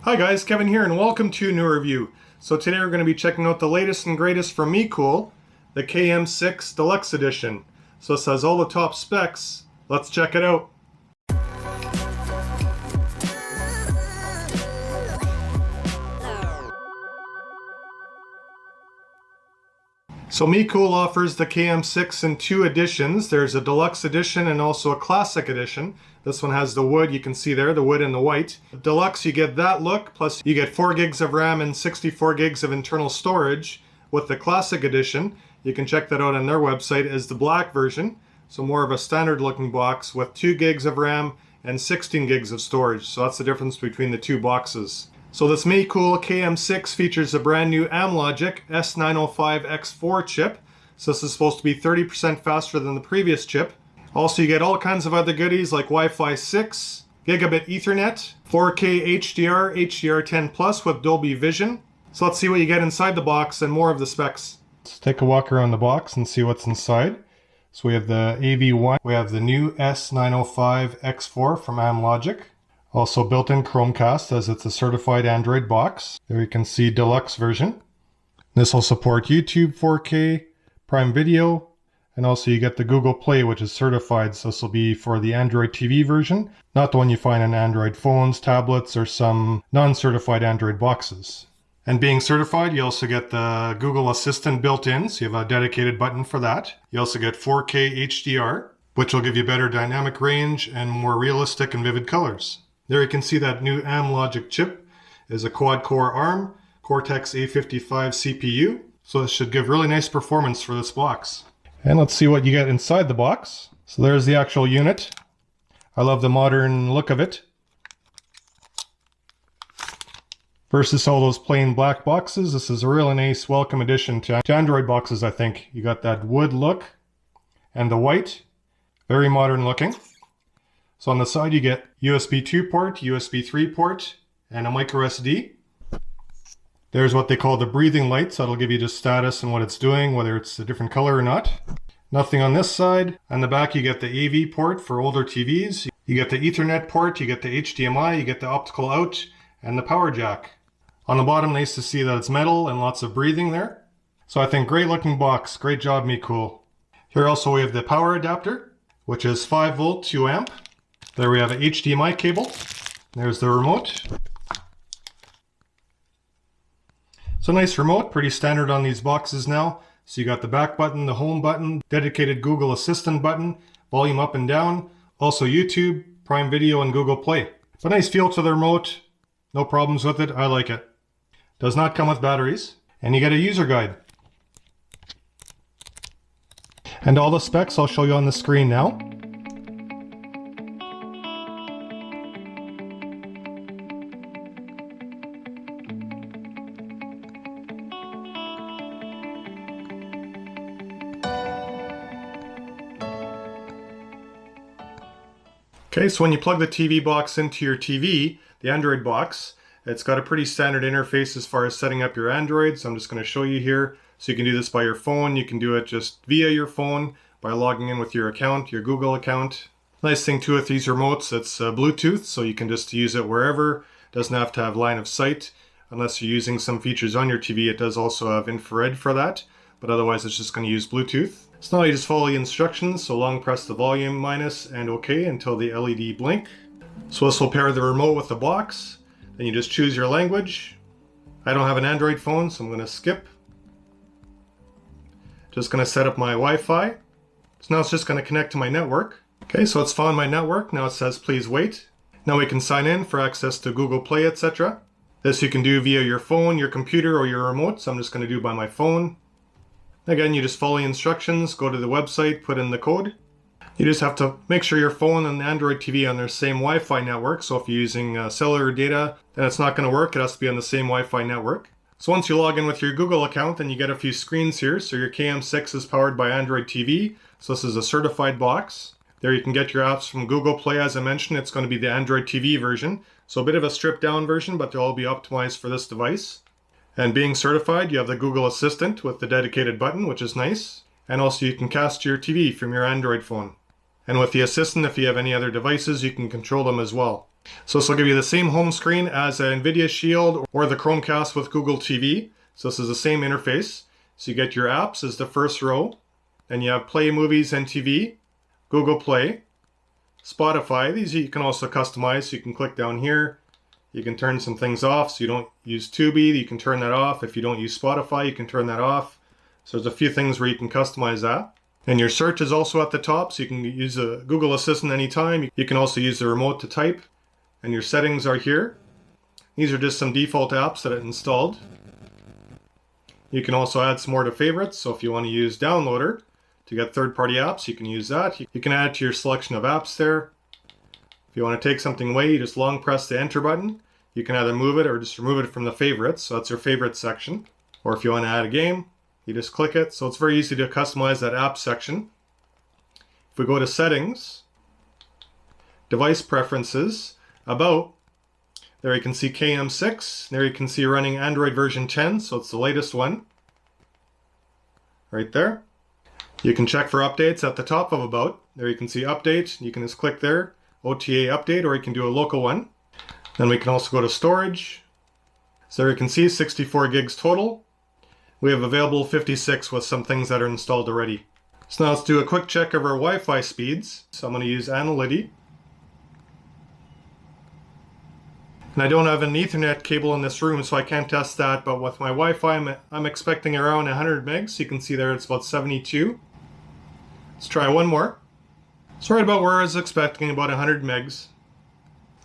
Hi guys, Kevin here and welcome to a new review. So today we're going to be checking out the latest and greatest from Mecool, the KM6 Deluxe Edition. So this has all the top specs. Let's check it out. So Mecool offers the KM6 in two editions. There's a Deluxe Edition and also a Classic Edition. This one has the wood, you can see there, the wood and the white. Deluxe, you get that look, plus you get 4 gigs of RAM and 64 gigs of internal storage. With the Classic Edition, you can check that out on their website, is the black version. So more of a standard looking box with 2 gigs of RAM and 16 gigs of storage. So that's the difference between the two boxes. So this Mecool KM6 features a brand new Amlogic S905X4 chip. So this is supposed to be 30% faster than the previous chip. Also, you get all kinds of other goodies like Wi-Fi 6, Gigabit Ethernet, 4K HDR, HDR10 Plus with Dolby Vision. So let's see what you get inside the box and more of the specs. Let's take a walk around the box and see what's inside. So we have the AV1, we have the new S905X4 from Amlogic. Also built-in Chromecast as it's a certified Android box. There you can see Deluxe version. This will support YouTube 4K, Prime Video, and also you get the Google Play, which is certified. So this will be for the Android TV version, not the one you find on Android phones, tablets, or some non-certified Android boxes. And being certified, you also get the Google Assistant built in, so you have a dedicated button for that. You also get 4K HDR, which will give you better dynamic range and more realistic and vivid colors. There you can see that new Amlogic chip is a quad-core ARM Cortex-A55 CPU, so this should give really nice performance for this box. And let's see what you get inside the box. So there's the actual unit. I love the modern look of it. Versus all those plain black boxes, this is a really nice welcome addition to Android boxes, I think. You got that wood look and the white, very modern looking. So on the side you get USB 2 port, USB 3 port, and a micro SD. There's what they call the breathing light, so it'll give you just status and what it's doing, whether it's a different color or not. Nothing on this side. On the back you get the AV port for older TVs. You get the Ethernet port, you get the HDMI, you get the optical out, and the power jack. On the bottom, nice to see that it's metal and lots of breathing there. So I think great looking box, great job Mecool. Here also we have the power adapter, which is 5 volt 2 amp. There we have an HDMI cable. There's the remote. So nice remote, pretty standard on these boxes now. So you got the back button, the home button, dedicated Google Assistant button, volume up and down, also YouTube, Prime Video, and Google Play. But nice feel to the remote, no problems with it, I like it. Does not come with batteries, and you get a user guide. And all the specs I'll show you on the screen now. Okay, so when you plug the TV box into your TV, the Android box, it's got a pretty standard interface as far as setting up your Android, so I'm just going to show you here. So you can do this by your phone, you can do it just via your phone by logging in with your account, your Google account. Nice thing too with these remotes, it's Bluetooth, so you can just use it wherever. Doesn't have to have line of sight. Unless you're using some features on your TV, it does also have infrared for that, but otherwise it's just going to use Bluetooth. So now you just follow the instructions, so long press the volume minus and OK until the LED blink. So this will pair the remote with the box. Then you just choose your language. I don't have an Android phone, so I'm going to skip. Just going to set up my Wi-Fi. So now it's just going to connect to my network. Okay, so it's found my network. Now it says please wait. Now we can sign in for access to Google Play, etc. This you can do via your phone, your computer, or your remote, so I'm just going to do by my phone. Again, you just follow the instructions, go to the website, put in the code. You just have to make sure your phone and the Android TV are on their same Wi-Fi network. So if you're using cellular data, then it's not going to work. It has to be on the same Wi-Fi network. So once you log in with your Google account, then you get a few screens here. So your KM6 is powered by Android TV. So this is a certified box. There you can get your apps from Google Play. As I mentioned, it's going to be the Android TV version. So a bit of a stripped down version, but they'll all be optimized for this device. And being certified, you have the Google Assistant with the dedicated button, which is nice. And also you can cast your TV from your Android phone. And with the Assistant, if you have any other devices, you can control them as well. So this will give you the same home screen as an NVIDIA Shield or the Chromecast with Google TV. So this is the same interface. So you get your apps as the first row. Then you have Play, Movies, and TV, Google Play, Spotify. These you can also customize. So you can click down here. You can turn some things off. So you don't use Tubi, you can turn that off. If you don't use Spotify, you can turn that off. So there's a few things where you can customize that. And your search is also at the top. So you can use a Google Assistant anytime. You can also use the remote to type. And your settings are here. These are just some default apps that it installed. You can also add some more to favorites. So if you want to use Downloader to get third-party apps, you can use that. You can add it to your selection of apps there. If you want to take something away, you just long press the enter button. You can either move it or just remove it from the favorites. So that's your favorites section. Or if you want to add a game, you just click it. So it's very easy to customize that app section. If we go to settings, device preferences, about, there you can see KM6. There you can see running Android version 10, so it's the latest one. Right there. You can check for updates at the top of about. There you can see update. You can just click there, OTA update, or you can do a local one. Then we can also go to storage. So there you can see 64 gigs total. We have available 56 with some things that are installed already. So now let's do a quick check of our Wi-Fi speeds. So I'm going to use Amlogic. And I don't have an Ethernet cable in this room, so I can't test that, but with my Wi-Fi, I'm expecting around 100 megs. You can see there it's about 72. Let's try one more. It's right about where I was expecting, about 100 megs.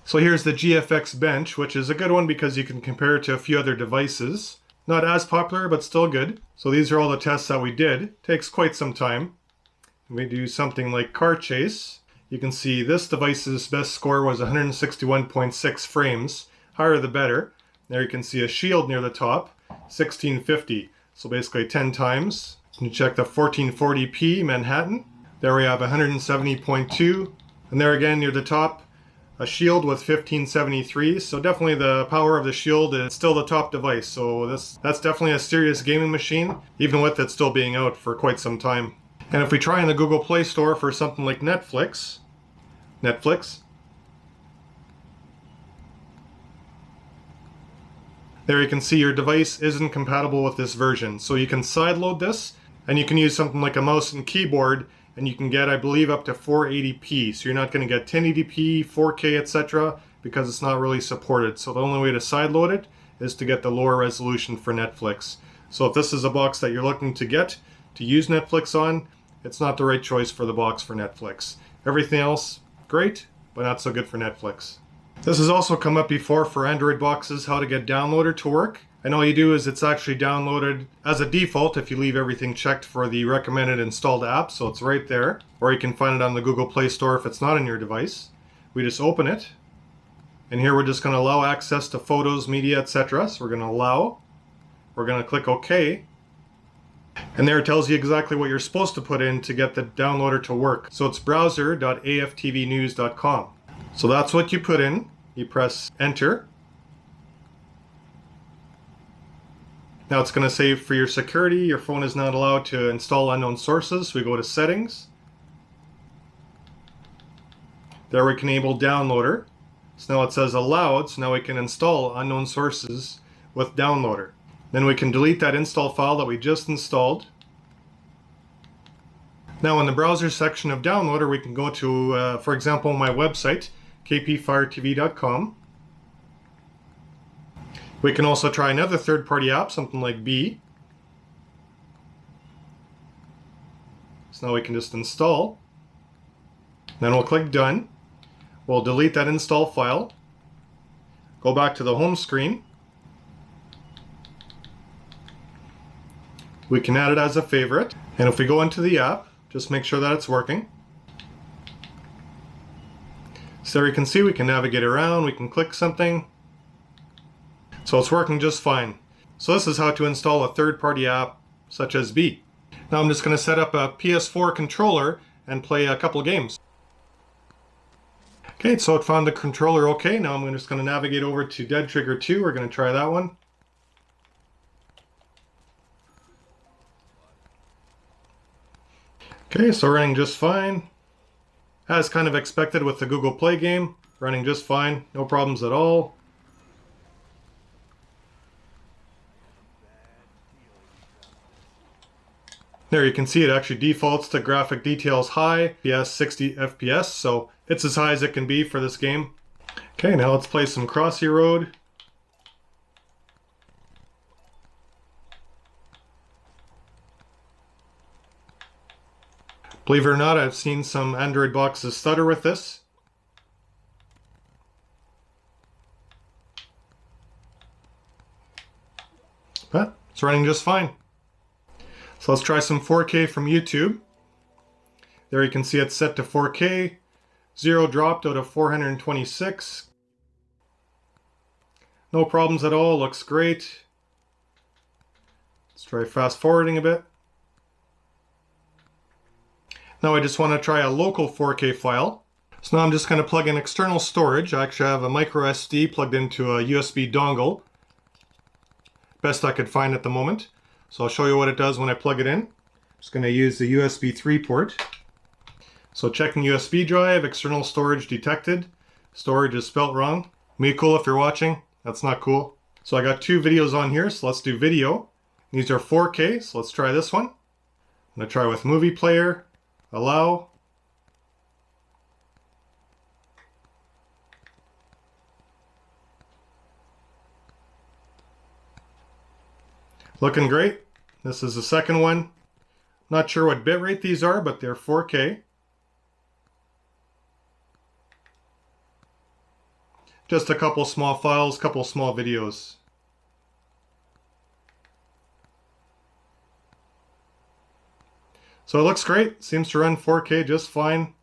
So here's the GFX Bench, which is a good one because you can compare it to a few other devices. Not as popular, but still good. So these are all the tests that we did. Takes quite some time. We do something like Car Chase. You can see this device's best score was 161.6 frames. Higher the better. There you can see a Shield near the top, 1650. So basically 10 times. You check the 1440p Manhattan. There we have 170.2. And there again near the top, a Shield with 1573. So definitely the power of the Shield is still the top device. So that's definitely a serious gaming machine, even with it still being out for quite some time. And if we try in the Google Play Store for something like Netflix, there you can see your device isn't compatible with this version. So you can sideload this, and you can use something like a mouse and keyboard, and you can get, I believe, up to 480p. So you're not going to get 1080p, 4K, etc., because it's not really supported. So the only way to sideload it is to get the lower resolution for Netflix. So if this is a box that you're looking to get to use Netflix on, it's not the right choice for the box for Netflix. Everything else, great, but not so good for Netflix. This has also come up before for Android boxes, how to get Downloader to work. And all you do is it's actually downloaded as a default if you leave everything checked for the recommended installed app, so it's right there. Or you can find it on the Google Play Store if it's not on your device. We just open it, and here we're just going to allow access to photos, media, etc. So we're going to allow. We're going to click OK. And there it tells you exactly what you're supposed to put in to get the downloader to work. So it's browser.aftvnews.com. So that's what you put in. You press enter. Now it's going to say for your security, your phone is not allowed to install unknown sources. We go to settings. There we can enable downloader. So now it says allowed, so now we can install unknown sources with downloader. Then we can delete that install file that we just installed. Now in the browser section of downloader, we can go to, for example, my website, kpfiretv.com. We can also try another third-party app, something like B. So now we can just install. Then we'll click done. We'll delete that install file. Go back to the home screen. We can add it as a favorite. And if we go into the app, just make sure that it's working. So there you can see we can navigate around, we can click something. So it's working just fine. So this is how to install a third-party app such as B. Now I'm just going to set up a PS4 controller and play a couple games. Okay, so it found the controller okay. Now I'm just going to navigate over to Dead Trigger 2. We're going to try that one. Okay, so running just fine. As kind of expected with the Google Play game. running just fine, no problems at all. There you can see it actually defaults to graphic details high, FPS 60 FPS, so it's as high as it can be for this game. Okay, now let's play some Crossy Road. Believe it or not, I've seen some Android boxes stutter with this. But it's running just fine. So let's try some 4K from YouTube. There you can see it's set to 4K. 0 dropped out of 426. No problems at all, looks great. Let's try fast forwarding a bit. Now I just want to try a local 4K file. So now I'm just going to plug in external storage. I actually have a micro SD plugged into a USB dongle. Best I could find at the moment. So I'll show you what it does when I plug it in. I'm just going to use the USB 3 port. So checking USB drive, external storage detected. Storage is spelt wrong. Mecool, if you're watching, that's not cool. So I got 2 videos on here, so let's do video. These are 4K, so let's try this one. I'm going to try with movie player, allow. Looking great. This is the second one. Not sure what bitrate these are, but they're 4K. Just a couple small files, couple small videos. So it looks great. Seems to run 4K just fine.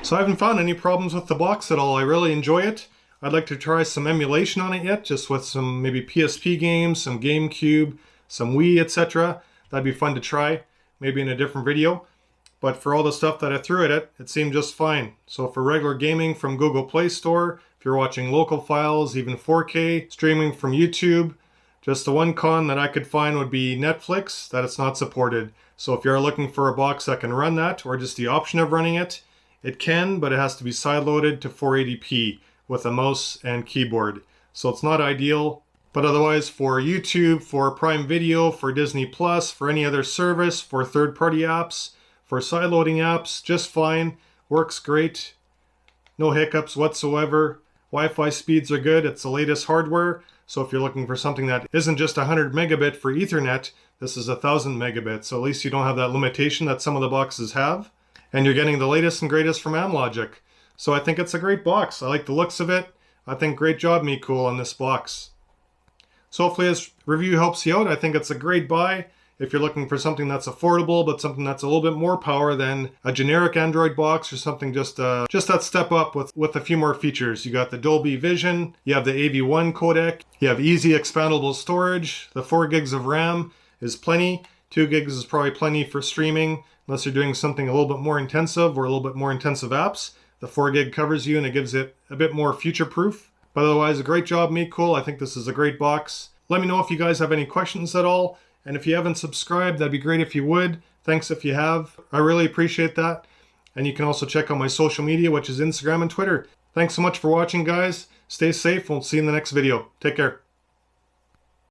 So I haven't found any problems with the box at all. I really enjoy it. I'd like to try some emulation on it yet, just with some maybe PSP games, some GameCube, some Wii, etc. That'd be fun to try, maybe in a different video. But for all the stuff that I threw at it, it seemed just fine. So for regular gaming from Google Play Store, if you're watching local files, even 4K, streaming from YouTube, just the one con that I could find would be Netflix, that it's not supported. So if you're looking for a box that can run that, or just the option of running it, it can, but it has to be sideloaded to 480p with a mouse and keyboard. So it's not ideal, but otherwise for YouTube, for Prime Video, for Disney Plus, for any other service, for third-party apps, for sideloading apps, just fine, works great, no hiccups whatsoever. Wi-Fi speeds are good, it's the latest hardware, so if you're looking for something that isn't just 100 megabit for Ethernet, this is 1000 megabits, so at least you don't have that limitation that some of the boxes have. And you're getting the latest and greatest from Amlogic. So I think it's a great box. I like the looks of it. I think great job, Mecool, on this box. So hopefully this review helps you out. I think it's a great buy if you're looking for something that's affordable, but something that's a little bit more power than a generic Android box, or something just that step up with a few more features. You got the Dolby Vision, you have the AV1 codec, you have easy expandable storage, the 4 gigs of RAM is plenty, 2 gigs is probably plenty for streaming, unless you're doing something a little bit more intensive or a little bit more intensive apps. The 4 gig covers you and it gives it a bit more future proof. But otherwise, a great job, Mecool. I think this is a great box. Let me know if you guys have any questions at all. And if you haven't subscribed, that'd be great if you would. Thanks if you have. I really appreciate that. And you can also check out my social media, which is Instagram and Twitter. Thanks so much for watching, guys. Stay safe. We'll see you in the next video. Take care.